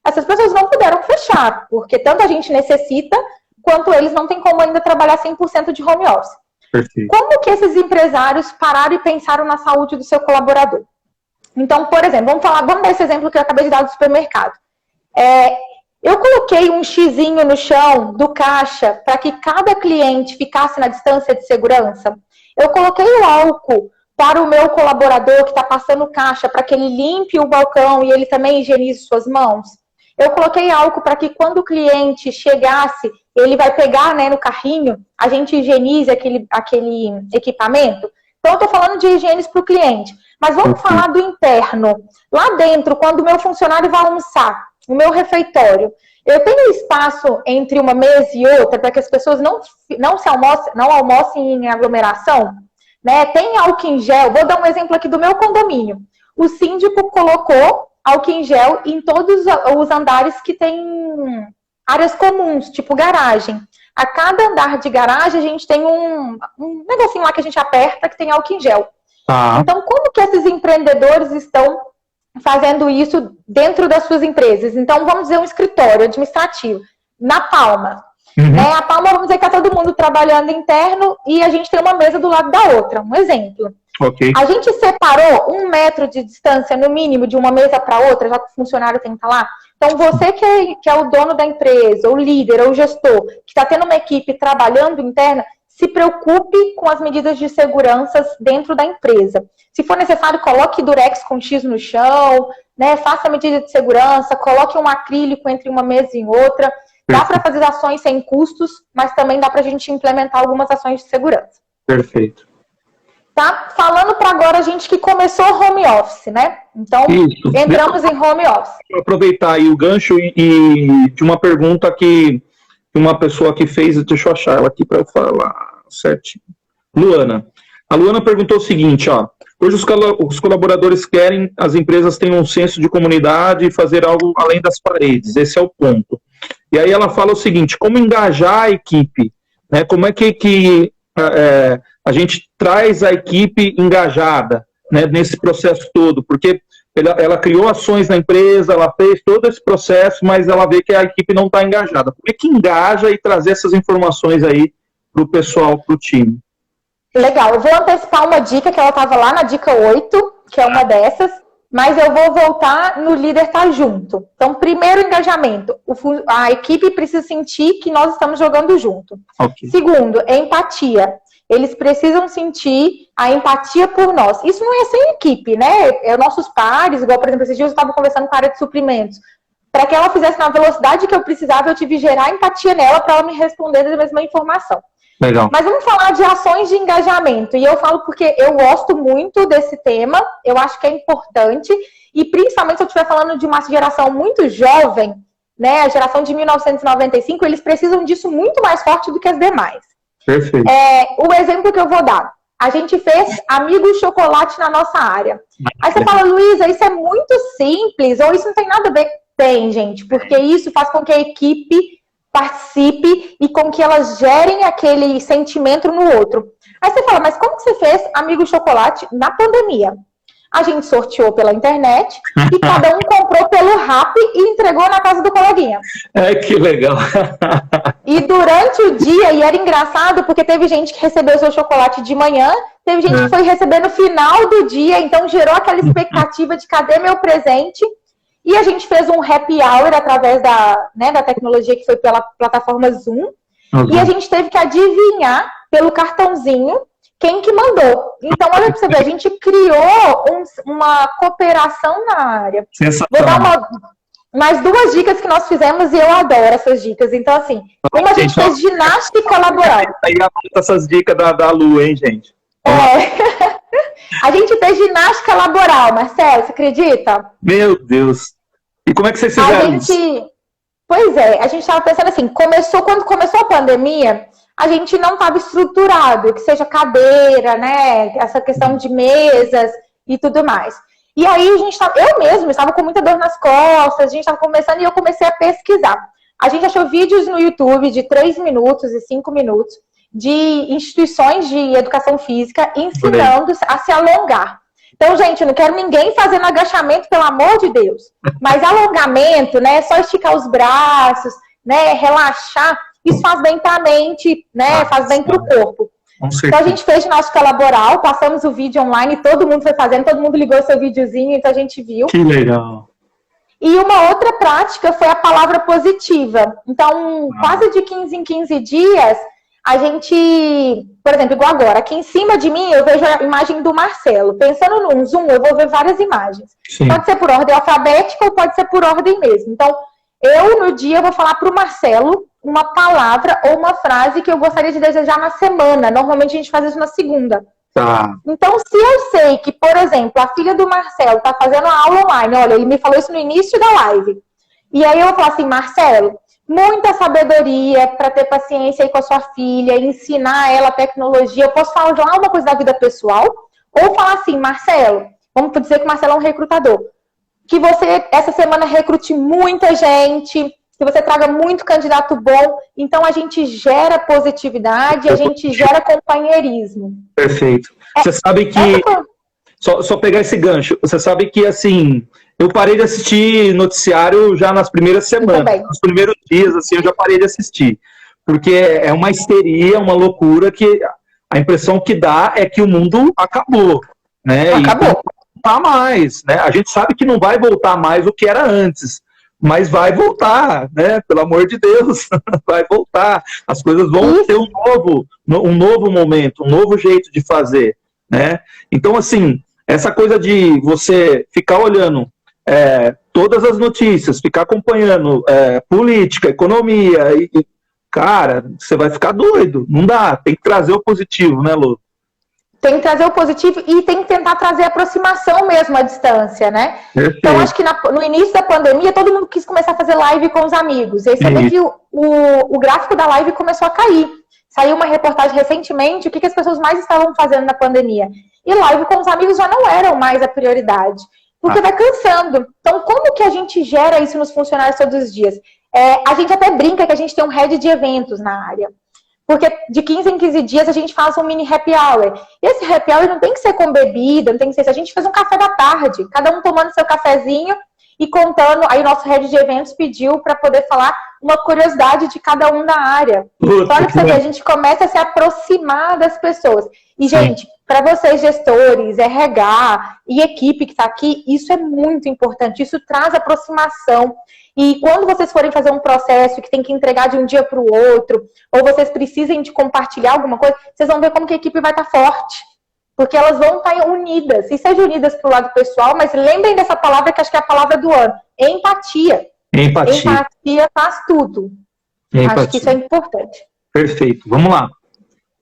Essas pessoas não puderam fechar, porque tanto a gente necessita, quanto eles não têm como ainda trabalhar 100% de home office. Perfeito. Como que esses empresários pararam e pensaram na saúde do seu colaborador? Então, por exemplo, vamos dar esse exemplo que eu acabei de dar do supermercado. Eu coloquei um xizinho no chão do caixa para que cada cliente ficasse na distância de segurança. Eu coloquei o álcool para o meu colaborador que está passando caixa, para que ele limpe o balcão e ele também higienize suas mãos. Eu coloquei álcool para que quando o cliente chegasse, ele vai pegar, né, no carrinho, a gente higienize aquele equipamento. Então, eu estou falando de higiene para o cliente. Mas vamos falar do interno. Lá dentro, quando o meu funcionário vai almoçar, no meu refeitório, eu tenho espaço entre uma mesa e outra para que as pessoas não almocem em aglomeração? Né? Tem álcool em gel. Vou dar um exemplo aqui do meu condomínio. O síndico colocou álcool em gel em todos os andares que tem áreas comuns, tipo garagem. A cada andar de garagem, a gente tem um negocinho lá que a gente aperta que tem álcool em gel. Então, como que esses empreendedores estão fazendo isso dentro das suas empresas? Então, vamos dizer um escritório administrativo, na Palma. Né? A Palma, vamos dizer que está todo mundo trabalhando interno e a gente tem uma mesa do lado da outra. Um exemplo. Okay. A gente separou 1 metro de distância, no mínimo, de uma mesa para outra, já que o funcionário tem que estar lá. Então, você que é o dono da empresa, o líder, ou o gestor, que está tendo uma equipe trabalhando interna, se preocupe com as medidas de segurança dentro da empresa. Se for necessário, coloque durex com X no chão, né? Faça a medida de segurança, coloque um acrílico entre uma mesa e outra. Dá para fazer ações sem custos, mas também dá para a gente implementar algumas ações de segurança. Perfeito. Tá? Falando para agora a gente que começou home office, né? Então, entramos em home office. Vou aproveitar aí o gancho e de uma pergunta que uma pessoa que fez, deixa eu achar ela aqui para eu falar certinho. Luana. A Luana perguntou o seguinte, ó. Hoje os colaboradores querem, as empresas tenham um senso de comunidade e fazer algo além das paredes. Esse é o ponto. E aí ela fala o seguinte, como engajar a equipe? Né? Como é que a gente traz a equipe engajada, né, nesse processo todo? Porque ela criou ações na empresa, ela fez todo esse processo, mas ela vê que a equipe não está engajada. Como é que engaja e trazer essas informações aí para o pessoal, para o time? Legal, eu vou antecipar uma dica que ela estava lá na dica 8, que é uma dessas, mas eu vou voltar no líder tá junto. Então, primeiro, engajamento. A equipe precisa sentir que nós estamos jogando junto. Okay. Segundo, empatia. Eles precisam sentir a empatia por nós. Isso não é sem equipe, né? É nossos pares, igual, por exemplo, esses dias eu estava conversando com a área de suprimentos. Para que ela fizesse na velocidade que eu precisava, eu tive que gerar empatia nela para ela me responder da mesma informação. Legal. Mas vamos falar de ações de engajamento. E eu falo porque eu gosto muito desse tema, eu acho que é importante, e principalmente se eu estiver falando de uma geração muito jovem, né, a geração de 1995, eles precisam disso muito mais forte do que as demais. Perfeito. O exemplo que eu vou dar. A gente fez Amigo Chocolate na nossa área. Aí você fala, Luísa, isso é muito simples, ou isso não tem nada a ver? Tem, gente, porque isso faz com que a equipe participe e com que elas gerem aquele sentimento no outro. Aí você fala, mas como que você fez Amigo Chocolate na pandemia? A gente sorteou pela internet e cada um comprou pelo Rappi e entregou na casa do coleguinha. Que legal. E durante o dia, e era engraçado porque teve gente que recebeu o seu chocolate de manhã, teve gente que foi receber no final do dia, então gerou aquela expectativa de cadê meu presente? E a gente fez um happy hour através da tecnologia que foi pela plataforma Zoom. Okay. E a gente teve que adivinhar pelo cartãozinho quem que mandou. Então, olha pra você ver, a gente criou uma cooperação na área. Vou dar mais 2 dicas que nós fizemos e eu adoro essas dicas. Então, assim, como a gente fez ginástica laboral. Aí anota essas dicas da Lu, hein, gente? A gente fez ginástica laboral, Marcelo, você acredita? Meu Deus. E como é que vocês fizeram isso? Pois é, a gente estava pensando assim, quando começou a pandemia, a gente não estava estruturado, que seja cadeira, né, essa questão de mesas e tudo mais. E aí eu mesma estava com muita dor nas costas, a gente estava começando e eu comecei a pesquisar. A gente achou vídeos no YouTube de 3 minutos e 5 minutos de instituições de educação física ensinando a se alongar. Então, gente, eu não quero ninguém fazendo agachamento, pelo amor de Deus. Mas alongamento, né? Só esticar os braços, né? Relaxar, isso faz bem para a mente, né? Faz bem para o corpo. Então, a gente fez ginástica laboral, passamos o vídeo online, todo mundo foi fazendo, todo mundo ligou seu videozinho, então a gente viu. Que legal. E uma outra prática foi a palavra positiva. Então, quase de 15 em 15 dias, a gente, por exemplo, igual agora, aqui em cima de mim eu vejo a imagem do Marcelo. Pensando num Zoom, eu vou ver várias imagens. Sim. Pode ser por ordem alfabética ou pode ser por ordem mesmo. Então, eu no dia vou falar para o Marcelo uma palavra ou uma frase que eu gostaria de desejar na semana. Normalmente a gente faz isso na segunda. Tá. Então, se eu sei que, por exemplo, a filha do Marcelo está fazendo a aula online, olha, ele me falou isso no início da live. E aí eu falo assim, Marcelo, muita sabedoria para ter paciência aí com a sua filha, ensinar ela a tecnologia. Eu posso falar uma coisa da vida pessoal, ou falar assim, Marcelo, vamos dizer que o Marcelo é um recrutador, que você, essa semana, recrute muita gente, que você traga muito candidato bom, então a gente gera positividade, a gente gera companheirismo. Perfeito. Você sabe que, só pegar esse gancho, você sabe que, assim, eu parei de assistir noticiário já nas primeiras semanas, nos primeiros dias, assim, eu já parei de assistir, porque é uma histeria, uma loucura, que a impressão que dá é que o mundo acabou, né? Acabou. E não voltar mais, né? A gente sabe que não vai voltar mais o que era antes, mas vai voltar, né? Pelo amor de Deus, vai voltar. As coisas vão ter um novo momento, um novo jeito de fazer, né? Então, assim, essa coisa de você ficar olhando todas as notícias, ficar acompanhando política, economia, cara, você vai ficar doido. Não dá, tem que trazer o positivo, né, Lu? Tem que trazer o positivo e tem que tentar trazer aproximação mesmo à distância, né? Perfeito. Então, acho que no início da pandemia, todo mundo quis começar a fazer live com os amigos. E aí você vê que o gráfico da live começou a cair. Saiu uma reportagem recentemente, o que as pessoas mais estavam fazendo na pandemia. E live com os amigos já não eram mais a prioridade, porque vai cansando. Então, como que a gente gera isso nos funcionários todos os dias? A gente até brinca que a gente tem um head de eventos na área. Porque de 15 em 15 dias a gente faz um mini happy hour. E esse happy hour não tem que ser com bebida, não tem que ser... A gente faz um café da tarde, cada um tomando seu cafezinho e contando. Aí o nosso head de eventos pediu para poder falar uma curiosidade de cada um da área. Então, olha pra você ver, a gente começa a se aproximar das pessoas. E, gente, para vocês gestores, RH e equipe que está aqui, isso é muito importante. Isso traz aproximação. E quando vocês forem fazer um processo que tem que entregar de um dia para o outro, ou vocês precisem de compartilhar alguma coisa, vocês vão ver como que a equipe vai estar forte. Porque elas vão estar unidas. E sejam unidas para o lado pessoal, mas lembrem dessa palavra que acho que é a palavra do ano. Empatia. Empatia faz tudo. Acho que isso é importante. Perfeito. Vamos lá.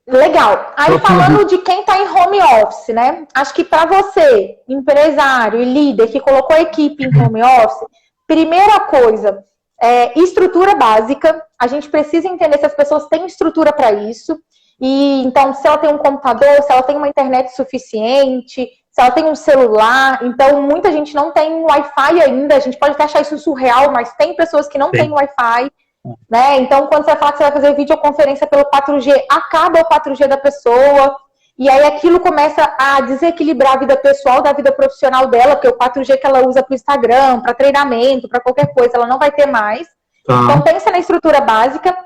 Legal. Aí falando de quem está em home office, né? Acho que para você, empresário e líder que colocou a equipe em home office, primeira coisa, estrutura básica. A gente precisa entender se as pessoas têm estrutura para isso. E então, se ela tem um computador, se ela tem uma internet suficiente, se ela tem um celular. Então, muita gente não tem Wi-Fi ainda. A gente pode até achar isso surreal, mas tem pessoas que não têm Wi-Fi. Né? Então, quando você vai falar que você vai fazer videoconferência pelo 4G, acaba o 4G da pessoa. E aí aquilo começa a desequilibrar a vida pessoal da vida profissional dela, porque o 4G que ela usa para o Instagram, para treinamento, para qualquer coisa, ela não vai ter mais. Então pensa na estrutura básica.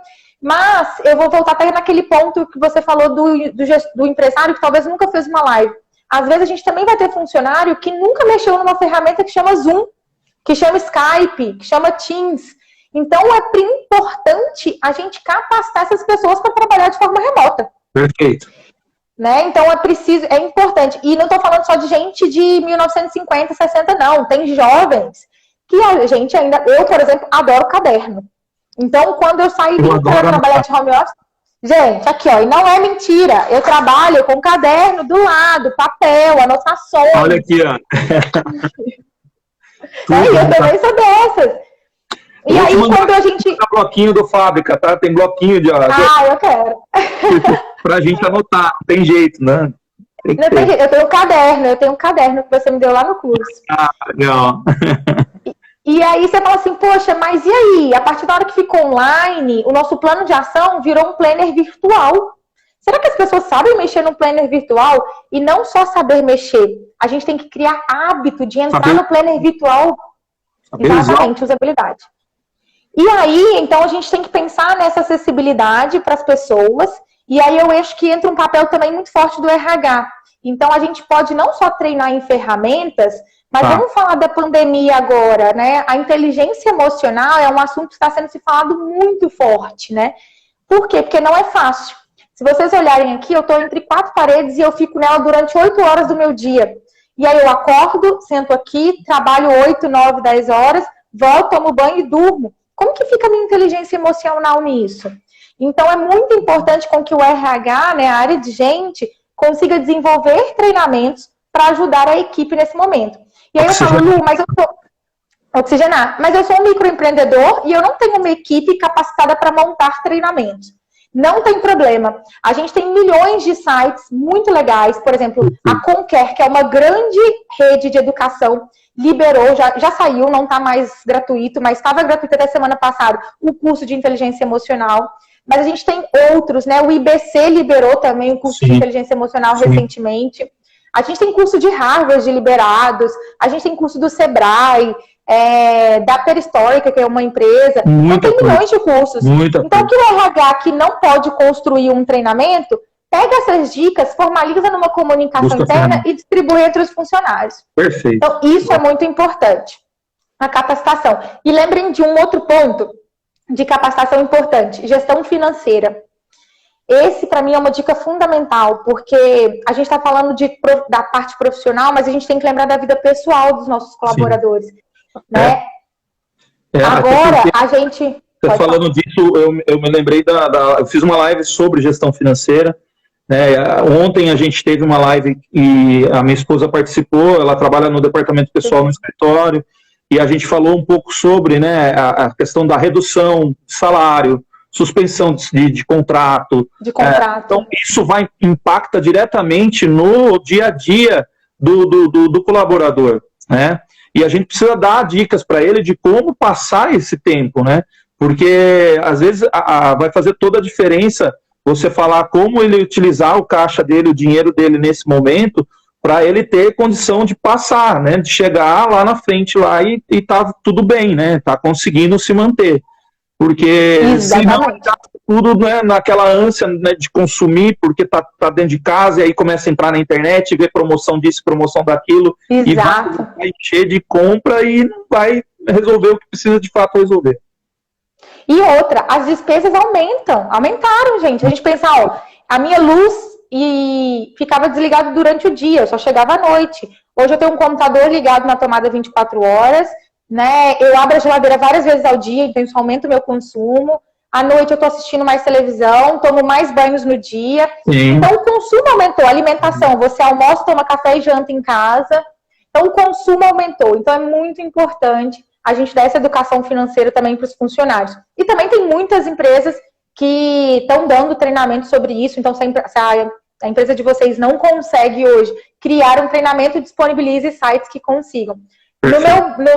Mas eu vou voltar até naquele ponto que você falou do empresário que talvez nunca fez uma live. Às vezes a gente também vai ter funcionário que nunca mexeu numa ferramenta que chama Zoom, que chama Skype, que chama Teams. Então é importante a gente capacitar essas pessoas para trabalhar de forma remota. Perfeito. Né? Então é importante. E não estou falando só de gente de 1950, 60, não. Tem jovens que a gente ainda... Eu, por exemplo, adoro caderno. Então, quando eu saí para trabalhar de home office... Gente, aqui, ó, e não é mentira. Eu trabalho com caderno do lado, papel, anotações. Olha aqui, ó. Eu também sou dessas. E aí, quando a gente... Tem bloquinho do Fábrica, tá? Tem bloquinho de... eu quero. Pra gente anotar, não tem jeito, né? Não tem jeito. Eu tenho um caderno que você me deu lá no curso. Legal. E aí você fala assim, poxa, mas e aí? A partir da hora que ficou online, o nosso plano de ação virou um planner virtual. Será que as pessoas sabem mexer no planner virtual? E não só saber mexer. A gente tem que criar hábito de entrar no planner virtual. Exatamente, usabilidade. E aí, então, a gente tem que pensar nessa acessibilidade para as pessoas. E aí eu acho que entra um papel também muito forte do RH. Então, a gente pode não só treinar em ferramentas, mas vamos falar da pandemia agora, né? A inteligência emocional é um assunto que está sendo se falado muito forte, né? Por quê? Porque não é fácil. Se vocês olharem aqui, eu estou entre 4 paredes e eu fico nela durante 8 horas do meu dia. E aí eu acordo, sento aqui, trabalho 8, 9, 10 horas, volto, tomo banho e durmo. Como que fica a minha inteligência emocional nisso? Então, é muito importante com que o RH, né, a área de gente, consiga desenvolver treinamentos para ajudar a equipe nesse momento. E aí eu falo, Lu, mas eu sou um microempreendedor e eu não tenho uma equipe capacitada para montar treinamentos. Não tem problema. A gente tem milhões de sites muito legais. Por exemplo, a Conquer, que é uma grande rede de educação, liberou, já saiu, não está mais gratuito, mas estava gratuito até semana passada, o curso de inteligência emocional. Mas a gente tem outros, né? O IBC liberou também o curso de inteligência emocional recentemente. A gente tem curso de Harvard liberados, a gente tem curso do Sebrae, da Perestórica, que é uma empresa. Então tem milhões de cursos. Então, que o RH que não pode construir um treinamento, pega essas dicas, formaliza numa comunicação interna e distribui entre os funcionários. Perfeito. Então, isso é muito importante, a capacitação. E lembrem de um outro ponto de capacitação importante, gestão financeira. Esse, para mim, é uma dica fundamental, porque a gente está falando da parte profissional, mas a gente tem que lembrar da vida pessoal dos nossos colaboradores. né? Agora, a gente... Você falando disso, eu me lembrei eu fiz uma live sobre gestão financeira, né? Ontem a gente teve uma live e a minha esposa participou, ela trabalha no departamento pessoal no escritório, e a gente falou um pouco sobre, né, a questão da redução de salário, suspensão de contrato. Então, isso impacta diretamente no dia a dia do colaborador, né? E a gente precisa dar dicas para ele de como passar esse tempo, né? Porque, às vezes, vai fazer toda a diferença você falar como ele utilizar o caixa dele, o dinheiro dele nesse momento, para ele ter condição de passar, né? De chegar lá na frente lá e tá tudo bem, né? Tá conseguindo se manter. Porque senão tá tudo, né, naquela ânsia, né, de consumir, porque tá dentro de casa, e aí começa a entrar na internet, ver promoção disso, promoção daquilo, e vai encher de compra e não vai resolver o que precisa de fato resolver. E outra, as despesas aumentaram, gente. A gente pensa, ó, a minha luz ficava desligada durante o dia, eu só chegava à noite. Hoje eu tenho um computador ligado na tomada 24 horas, né? Eu abro a geladeira várias vezes ao dia, então isso aumenta o meu consumo. À noite eu tô assistindo mais televisão, tomo mais banhos no dia. Sim. Então o consumo aumentou, a alimentação, você almoça, toma café e janta em casa. Então o consumo aumentou. Então é muito importante a gente dar essa educação financeira também para os funcionários. E também tem muitas empresas que estão dando treinamento sobre isso. Então, se a empresa de vocês não consegue hoje criar um treinamento, disponibilize sites que consigam.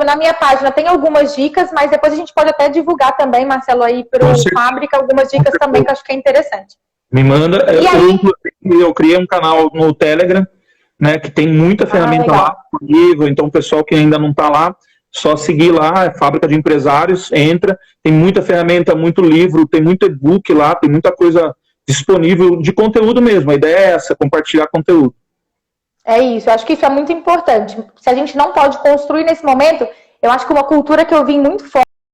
Na minha página tem algumas dicas, mas depois a gente pode até divulgar também, Marcelo, aí para o Fábrica, algumas dicas também que eu acho que é interessante. Me manda. Eu criei um canal no Telegram, né, que tem muita ferramenta lá disponível, então o pessoal que ainda não está lá, só seguir lá, Fábrica de Empresários, entra, tem muita ferramenta, muito livro, tem muito e-book lá, tem muita coisa disponível de conteúdo mesmo. A ideia é essa, compartilhar conteúdo. É isso, eu acho que isso é muito importante. Se a gente não pode construir nesse momento, eu acho que uma cultura que eu vi muito forte